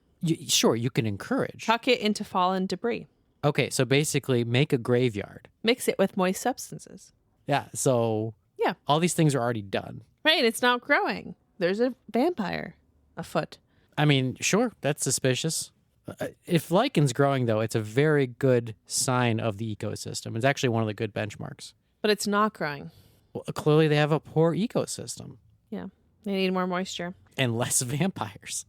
Sure, you can encourage. Tuck it into fallen debris. Okay, so basically make a graveyard. Mix it with moist substances. Yeah, so yeah, all these things are already done. Right, it's not growing. There's a vampire afoot. I mean, sure, that's suspicious. If lichen's growing, though, it's a very good sign of the ecosystem. It's actually one of the good benchmarks. But it's not growing. Well, clearly they have a poor ecosystem. Yeah, they need more moisture. And less vampires.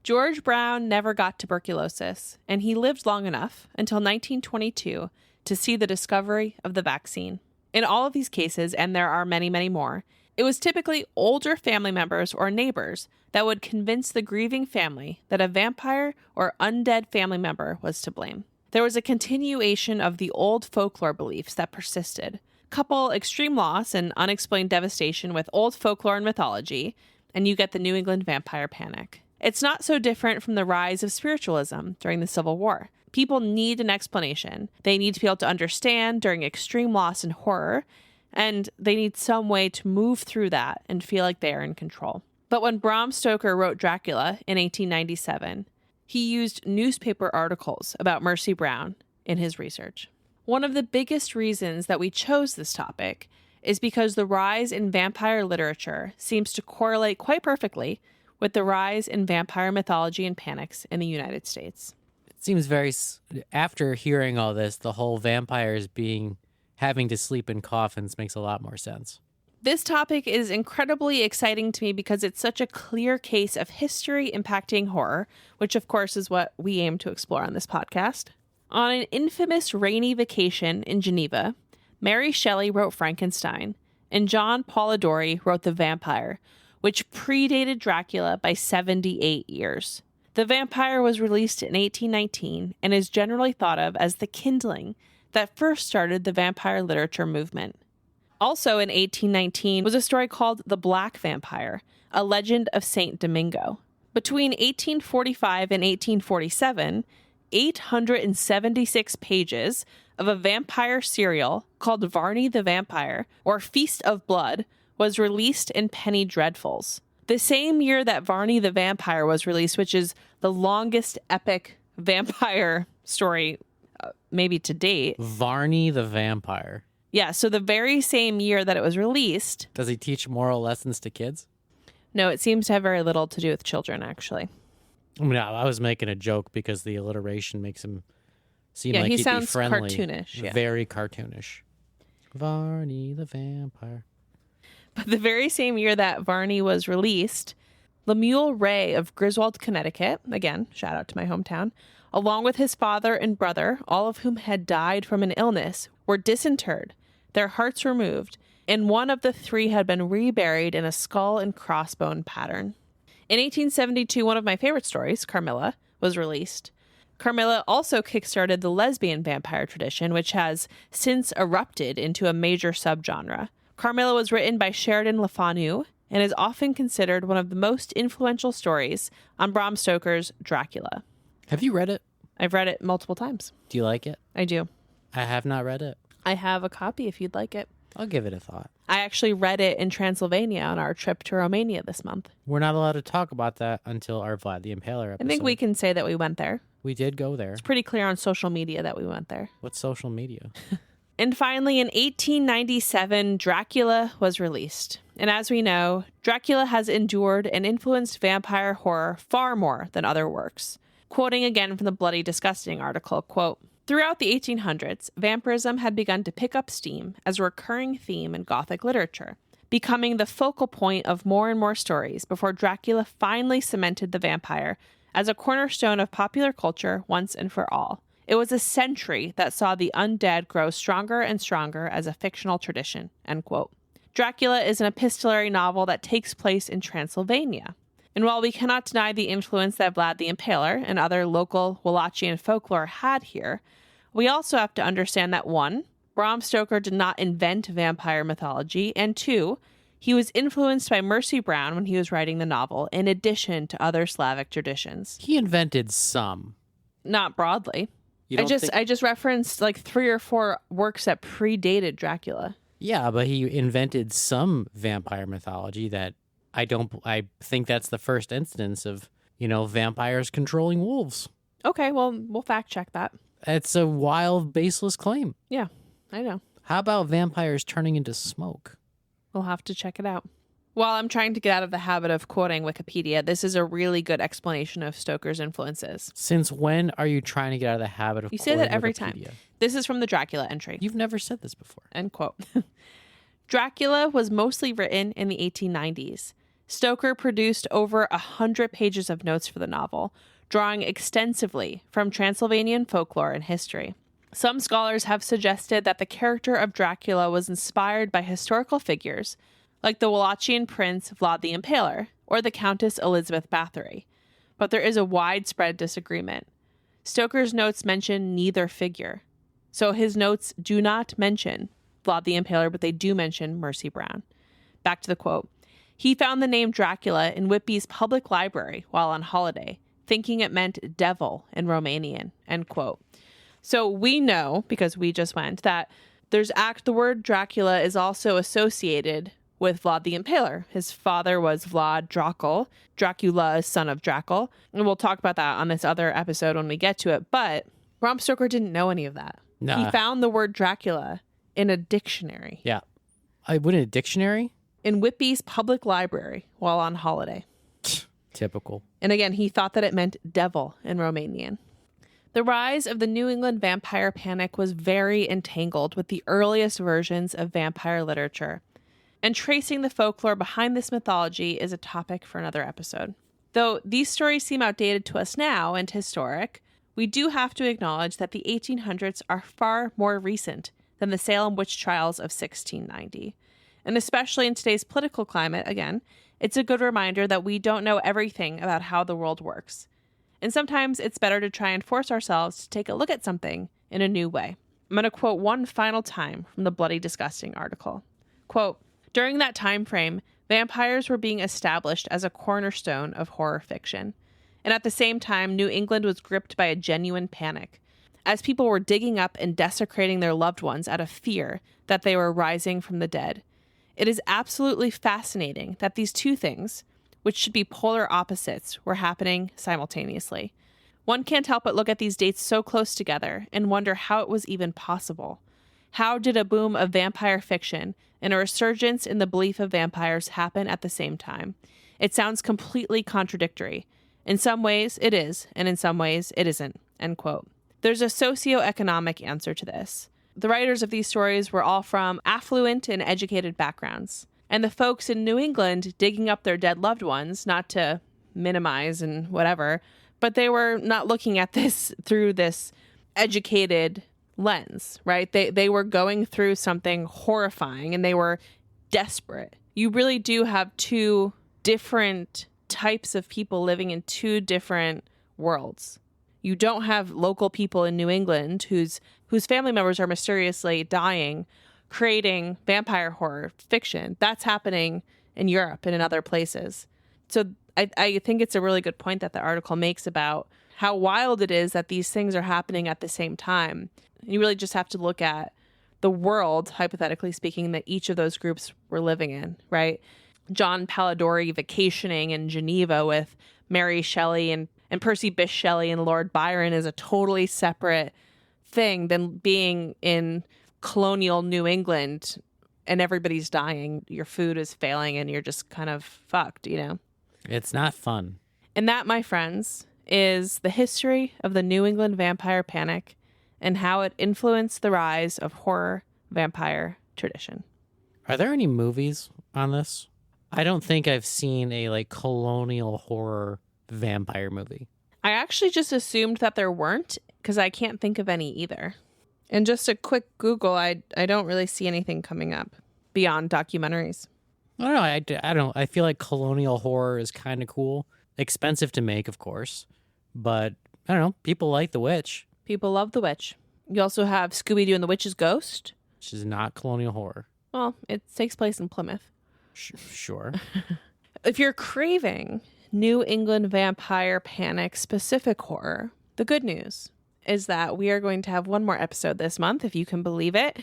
George Brown never got tuberculosis, and he lived long enough until 1922 to see the discovery of the vaccine. In all of these cases, and there are many, many more, it was typically older family members or neighbors that would convince the grieving family that a vampire or undead family member was to blame. There was a continuation of the old folklore beliefs that persisted. Couple extreme loss and unexplained devastation with old folklore and mythology, and you get the New England vampire panic. It's not so different from the rise of spiritualism during the Civil War. People need an explanation. They need to be able to understand during extreme loss and horror, and they need some way to move through that and feel like they are in control. But when Bram Stoker wrote Dracula in 1897, he used newspaper articles about Mercy Brown in his research. One of the biggest reasons that we chose this topic is because the rise in vampire literature seems to correlate quite perfectly with the rise in vampire mythology and panics in the United States. It seems after hearing all this, the whole vampires having to sleep in coffins makes a lot more sense. This topic is incredibly exciting to me because it's such a clear case of history impacting horror, which of course is what we aim to explore on this podcast. On an infamous rainy vacation in Geneva, Mary Shelley wrote Frankenstein, and John Polidori wrote The Vampire, which predated Dracula by 78 years. The Vampire was released in 1819 and is generally thought of as the kindling that first started the vampire literature movement. Also in 1819 was a story called The Black Vampire, a legend of Saint Domingo. Between 1845 and 1847, 876 pages of a vampire serial called Varney the Vampire, or Feast of Blood, was released in penny dreadfuls. The same year that Varney the Vampire was released, which is the longest epic vampire story maybe to date. Varney the Vampire. Yeah, so the very same year that it was released. Does he teach moral lessons to kids? No, it seems to have very little to do with children, actually. I mean, I was making a joke because the alliteration makes him seem like he'd sounds be friendly. Cartoonish. Yeah. Very cartoonish. Varney the Vampire. But the very same year that Varney was released, Lemuel Ray of Griswold, Connecticut, again, shout out to my hometown, along with his father and brother, all of whom had died from an illness, were disinterred, their hearts removed, and one of the three had been reburied in a skull and crossbone pattern. In 1872, one of my favorite stories, Carmilla, was released. Carmilla also kickstarted the lesbian vampire tradition, which has since erupted into a major subgenre. Carmilla was written by Sheridan Le Fanu and is often considered one of the most influential stories on Bram Stoker's Dracula. Have you read it? I've read it multiple times. Do you like it? I do. I have not read it. I have a copy if you'd like it. I'll give it a thought. I actually read it in Transylvania on our trip to Romania this month. We're not allowed to talk about that until our Vlad the Impaler episode. I think we can say that we went there. We did go there. It's pretty clear on social media that we went there. What's social media? And finally, in 1897, Dracula was released. And as we know, Dracula has endured and influenced vampire horror far more than other works. Quoting again from the Bloody Disgusting article, quote, "Throughout the 1800s, vampirism had begun to pick up steam as a recurring theme in Gothic literature, becoming the focal point of more and more stories before Dracula finally cemented the vampire as a cornerstone of popular culture once and for all. It was a century that saw the undead grow stronger and stronger as a fictional tradition," end quote. Dracula is an epistolary novel that takes place in Transylvania. And while we cannot deny the influence that Vlad the Impaler and other local Wallachian folklore had here, we also have to understand that 1, Bram Stoker did not invent vampire mythology, and 2, he was influenced by Mercy Brown when he was writing the novel, in addition to other Slavic traditions. He invented some. Not broadly. You don't I just referenced like 3 or 4 works that predated Dracula. Yeah, but he invented some vampire mythology that I think that's the first instance of, vampires controlling wolves. Okay, well, we'll fact check that. It's a wild, baseless claim. Yeah, I know. How about vampires turning into smoke? We'll have to check it out. While I'm trying to get out of the habit of quoting Wikipedia, this is a really good explanation of Stoker's influences. Since when are you trying to get out of the habit of You say that every Wikipedia? time. This is from the Dracula entry. You've never said this before. End quote. Dracula was mostly written in the 1890s. Stoker produced over 100 pages of notes for the novel, drawing extensively from Transylvanian folklore and history. Some scholars have suggested that the character of Dracula was inspired by historical figures like the Wallachian prince Vlad the Impaler or the Countess Elizabeth Bathory, but there is a widespread disagreement. Stoker's notes mention neither figure. So his notes do not mention Vlad the Impaler, but they do mention Mercy Brown. Back to the quote. "He found the name Dracula in Whitby's public library while on holiday, thinking it meant devil in Romanian," end quote. So we know, because we just went, that the word Dracula is also associated with Vlad the Impaler. His father was Vlad Dracul. Dracula is son of Dracul. And we'll talk about that on this other episode when we get to it. But Bram Stoker didn't know any of that. Nah. He found the word Dracula in a dictionary. Yeah. What, in a dictionary? In Whitby's public library while on holiday. Typical. And again, he thought that it meant devil in Romanian. The rise of the New England vampire panic was very entangled with the earliest versions of vampire literature. And tracing the folklore behind this mythology is a topic for another episode. Though these stories seem outdated to us now and historic, we do have to acknowledge that the 1800s are far more recent than the Salem witch trials of 1690. And especially in today's political climate, again, it's a good reminder that we don't know everything about how the world works. And sometimes it's better to try and force ourselves to take a look at something in a new way. I'm going to quote one final time from the Bloody Disgusting article. Quote, "During that time frame, vampires were being established as a cornerstone of horror fiction. And at the same time, New England was gripped by a genuine panic, as people were digging up and desecrating their loved ones out of fear that they were rising from the dead. It is absolutely fascinating that these two things, which should be polar opposites, were happening simultaneously. One can't help but look at these dates so close together and wonder how it was even possible. How did a boom of vampire fiction and a resurgence in the belief of vampires happen at the same time? It sounds completely contradictory. In some ways, it is, and in some ways, it isn't," end quote. There's a socioeconomic answer to this. The writers of these stories were all from affluent and educated backgrounds. And the folks in New England digging up their dead loved ones, not to minimize and whatever, but they were not looking at this through this educated lens, right? They were going through something horrifying and they were desperate. You really do have two different types of people living in two different worlds. You don't have local people in New England whose family members are mysteriously dying, creating vampire horror fiction. That's happening in Europe and in other places. So I think it's a really good point that the article makes about how wild it is that these things are happening at the same time. You really just have to look at the world, hypothetically speaking, that each of those groups were living in, right? John Polidori vacationing in Geneva with Mary Shelley and Percy Bysshe Shelley and Lord Byron is a totally separate thing than being in colonial New England and everybody's dying, your food is failing, and you're just kind of fucked, you know? It's not fun. And that, my friends, is the history of the New England vampire panic and how it influenced the rise of horror vampire tradition. Are there any movies on this? I don't think I've seen a like colonial horror vampire movie. I actually just assumed that there weren't because I can't think of any either. And just a quick Google, I don't really see anything coming up beyond documentaries. I don't know. I don't. I feel like colonial horror is kind of cool. Expensive to make, of course, but I don't know. People like The Witch, People love The Witch. You also have Scooby-Doo and the Witch's Ghost. which is not colonial horror. Well, it takes place in Plymouth. Sure. If you're craving New England vampire panic specific horror, the good news is that we are going to have one more episode this month, if you can believe it.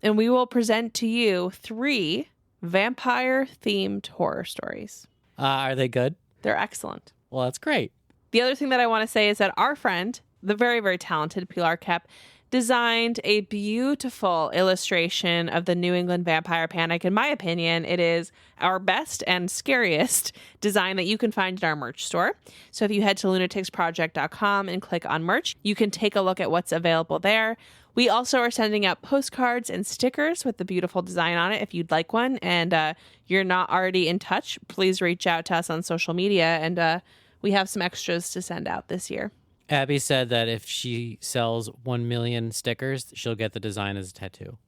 And we will present to you 3 vampire-themed horror stories. Are they good? They're excellent. Well, that's great. The other thing that I want to say is that our friend, the very, very talented Pilar Kep, designed a beautiful illustration of the New England vampire panic. In my opinion, it is our best and scariest design that you can find in our merch store. So if you head to lunaticsproject.com and click on merch, you can take a look at what's available there. We also are sending out postcards and stickers with the beautiful design on it if you'd like one. And you're not already in touch, please reach out to us on social media. And we have some extras to send out this year. Abby said that if she sells 1 million stickers, she'll get the design as a tattoo.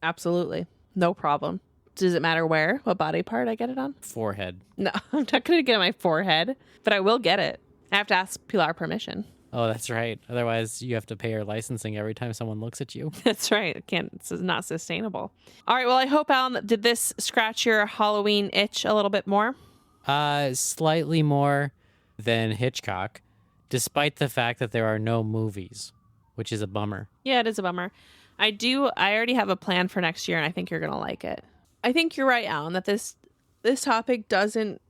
Absolutely. No problem. Does it matter where? What body part I get it on? Forehead. No, I'm not going to get it on my forehead, but I will get it. I have to ask Pilar permission. Oh, that's right. Otherwise, you have to pay her licensing every time someone looks at you. That's right. It's not sustainable. All right. Well, I hope, Alan, did this scratch your Halloween itch a little bit more? Slightly more than Hitchcock, despite the fact that there are no movies, which is a bummer. Yeah, it is a bummer. I already have a plan for next year, and I think you're going to like it. I think you're right, Alan, that this topic doesn't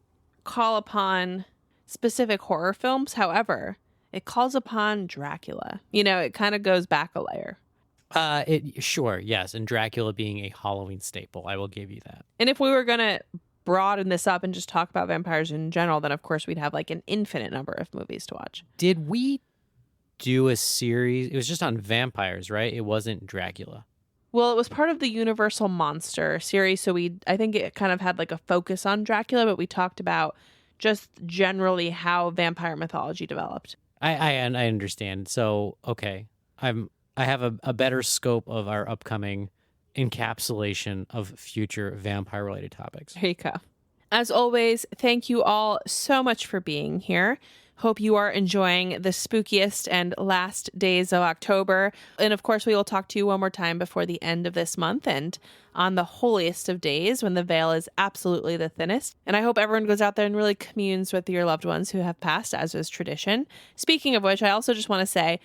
call upon specific horror films. However, it calls upon Dracula. You know, it kind of goes back a layer. Sure, yes, and Dracula being a Halloween staple, I will give you that. And if we were going to broaden this up and just talk about vampires in general, then of course we'd have like an infinite number of movies to watch. Did we do a series? It was just on vampires, right? It wasn't Dracula. Well, it was part of the Universal Monster series, so I think it kind of had like a focus on Dracula, but we talked about just generally how vampire mythology developed. I understand. So, okay. I have a better scope of our upcoming encapsulation of future vampire related topics. There you go. As always, thank you all so much for being here. Hope you are enjoying the spookiest and last days of October. And of course, we will talk to you one more time before the end of this month and on the holiest of days when the veil is absolutely the thinnest. And I hope everyone goes out there and really communes with your loved ones who have passed, as is tradition. Speaking of which, I also just want to say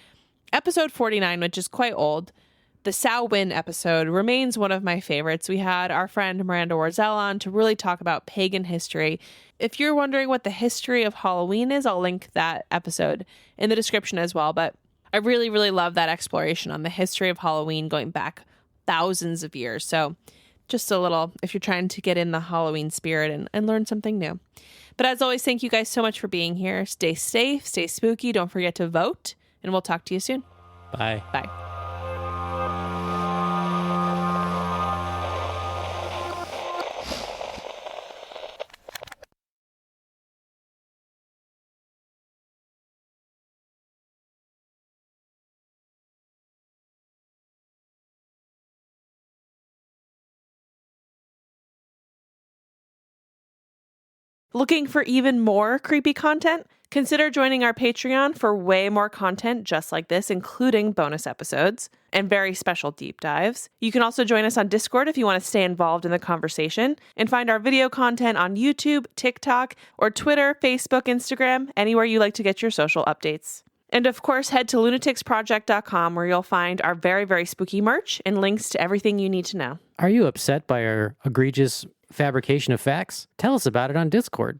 episode 49, which is quite old, the Samhain episode remains one of my favorites. We had our friend Miranda Warzel on to really talk about pagan history. If you're wondering what the history of Halloween is, I'll link that episode in the description as well. But I really, really love that exploration on the history of Halloween going back thousands of years. So just a little, if you're trying to get in the Halloween spirit and learn something new. But as always, thank you guys so much for being here. Stay safe, stay spooky. Don't forget to vote, and we'll talk to you soon. Bye. Bye. Looking for even more creepy content? Consider joining our Patreon for way more content just like this, including bonus episodes and very special deep dives. You can also join us on Discord if you want to stay involved in the conversation and find our video content on YouTube, TikTok, or Twitter, Facebook, Instagram, anywhere you like to get your social updates. And of course, head to lunaticsproject.com where you'll find our very, very spooky merch and links to everything you need to know. Are you upset by our egregious fabrication of facts? Tell us about it on Discord.